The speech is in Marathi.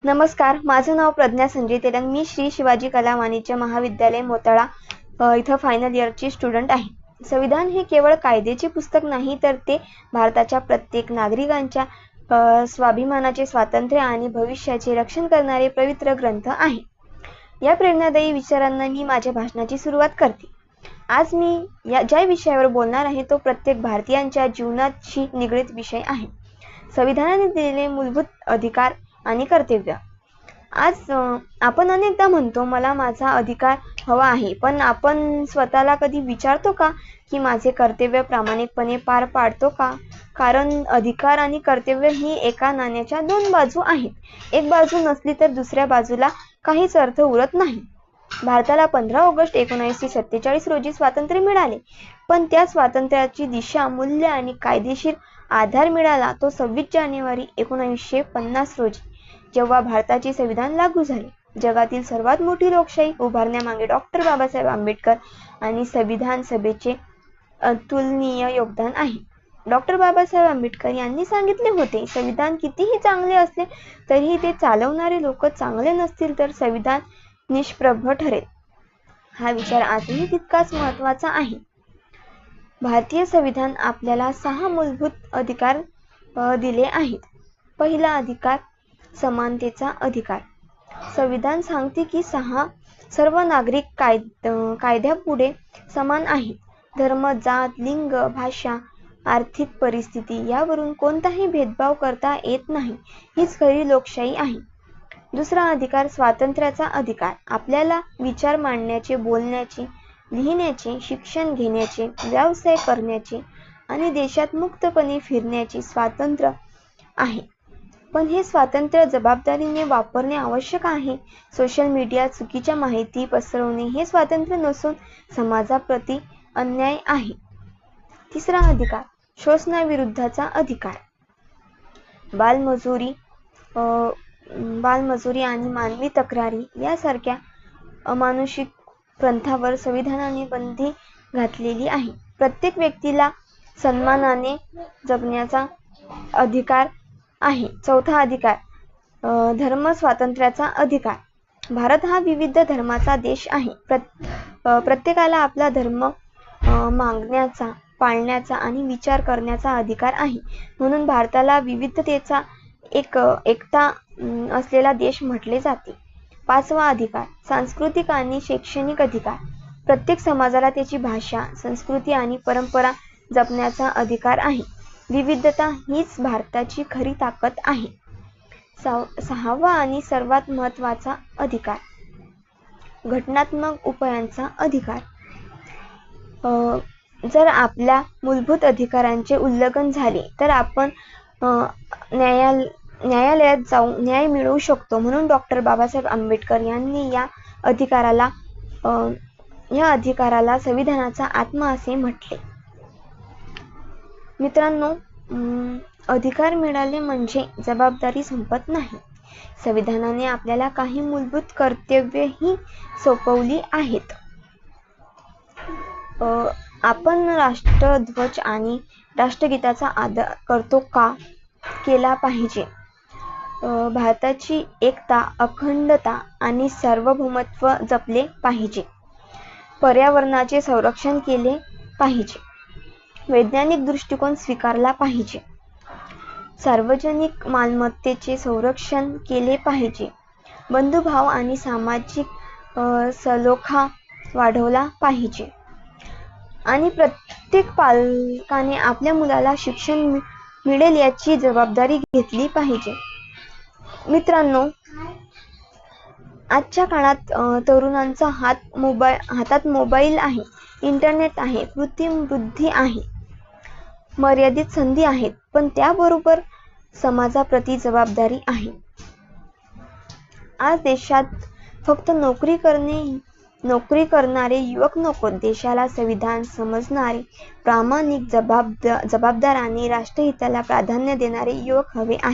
नमस्कार, माझं नाव प्रज्ञा संजय तेलंग. मी श्री शिवाजी कला वाणिज्य महाविद्यालय मोताळा इथं फायनल इयरची स्टुडंट आहे. संविधान हे केवळ कायद्याचे पुस्तक नाही, तर ते भारताच्या प्रत्येक नागरिकांच्या स्वाभिमानाचे, स्वातंत्र्य आणि भविष्याचे रक्षण करणारे पवित्र ग्रंथ आहे. या प्रेरणादायी विचारांना मी माझ्या भाषणाची सुरुवात करते. आज मी ज्या विषयावर बोलणार आहे तो प्रत्येक भारतीयांच्या जीवनाशी निगडीत विषय आहे. संविधानाने दिलेले मूलभूत अधिकार आणि कर्तव्य. आज आपण अनेकदा म्हणतो मला माझा अधिकार हवा आहे, पण आपण स्वतःला कधी विचारतो का की माझे कर्तव्य प्रामाणिकपणे पार पाडतो का? कारण अधिकार आणि कर्तव्य ही एका नाण्याच्या दोन बाजू आहेत. एक बाजू नसली तर दुसऱ्या बाजूला काहीच अर्थ उरत नाही. भारताला 15 ऑगस्ट 1947 रोजी स्वातंत्र्य मिळाले, पण त्या स्वातंत्र्याची दिशा, मूल्य आणि कायदेशीर आधार मिळाला तो 26 जानेवारी 1950 रोजी, जेव्हा भारताचे संविधान लागू झाले. जगातील सर्वात मोठी लोकशाही उभारण्यामागे डॉक्टर बाबासाहेब आंबेडकर आणि संविधान सभेचे अतुलनीय योगदान आहे. डॉक्टर बाबासाहेब आंबेडकर यांनी सांगितले होते, संविधान कितीही चांगले असले तरीही ते चालवणारे लोक चांगले नसतील तर संविधान निष्प्रभ ठरेल. हा विचार आजही तितकाच महत्त्वाचा आहे. भारतीय संविधान आपल्याला 6 मूलभूत अधिकार दिले आहेत. पहिला अधिकार, समानतेचा अधिकार. संविधान सांगते की सर्व नागरिक कायद्यापुढे समान आहेत. धर्म, जात, लिंग, भाषा, आर्थिक परिस्थिती यावरून कोणताही भेदभाव करता येत नाही. हीच खरी लोकशाही आहे. दुसरा अधिकार, स्वातंत्र्याचा अधिकार. आपल्याला विचार मांडण्याचे, बोलण्याचे, लिहिण्याचे, शिक्षण घेण्याचे, व्यवसाय करण्याचे आणि देशात मुक्तपणे फिरण्याचे स्वातंत्र्य आहे. पण हे स्वातंत्र्य जबाबदारीने वापरणे आवश्यक आहे. सोशल मीडिया, चुकीच्या माहिती पसरवणे हे स्वातंत्र्य नसून समाजाप्रती अन्याय आहे. तिसरा अधिकार, शोषणाविरुद्धचा अधिकार. बालमजुरी आणि मानवी तक्रारी यासारख्या अमानुषिक प्रथांवर संविधानाने बंदी घातलेली आहे. प्रत्येक व्यक्तीला सन्मानाने जगण्याचा अधिकार आहे. चौथा अधिकार, धर्म स्वातंत्र्याचा अधिकार. भारत हा विविध धर्माचा देश आहे. प्रत्येकाला आपला धर्म मागण्याचा, पाळण्याचा आणि विचार करण्याचा अधिकार आहे. म्हणून भारताला विविधतेचा एकता असलेला देश म्हटले जाते. पाचवा अधिकार, सांस्कृतिक आणि शैक्षणिक अधिकार. प्रत्येक समाजाला त्याची भाषा, संस्कृती आणि परंपरा जपण्याचा अधिकार आहे. विविधता हीच भारताची खरी ताकद आहे. सहावा आणि सर्वात महत्त्वाचा अधिकार, घटनात्मक उपायांचा अधिकार. जर आपल्या मूलभूत अधिकारांचे उल्लंघन झाले तर आपण न्यायालयात जाऊन न्याय मिळवू शकतो. म्हणून डॉक्टर बाबासाहेब आंबेडकर यांनी या अधिकाराला संविधानाचा आत्मा असे म्हटले. मित्रांनो, अधिकार मिळाले म्हणजे जबाबदारी संपत नाही. संविधानाने आपल्याला काही मूलभूत कर्तव्येही सोपवली आहेत. आपण राष्ट्रध्वज आणि राष्ट्रगीताचा आदर करतो का? केला पाहिजे. भारताची एकता, अखंडता आणि सार्वभौमत्व जपले पाहिजे. पर्यावरणाचे संरक्षण केले पाहिजे. वैज्ञानिक दृष्टिकोन स्वीकारला पाहिजे. सार्वजनिक मालमत्तेचे संरक्षण केले पाहिजे. बंधुभाव आणि सामाजिक सलोखा वाढवला पाहिजे. आणि प्रत्येक पालकाने आपल्या मुलाला शिक्षण मिळेल याची जबाबदारी घेतली पाहिजे. मित्रांनो, आजच्या काळात तरुणांचा हातात मोबाईल आहे, इंटरनेट आहे, कृत्रिम बुद्धी आहे, मर्यादित संधी आहेत, पण त्याबरोबर समाजाप्रती जबाबदारी आहे. आज देशात फक्त नोकरी करणारे युवक नको, देशाला संविधान समजणारे, प्रामाणिक, जबाबदार आणि राष्ट्रहिताला प्राधान्य देणारे युवक हवे आहेत.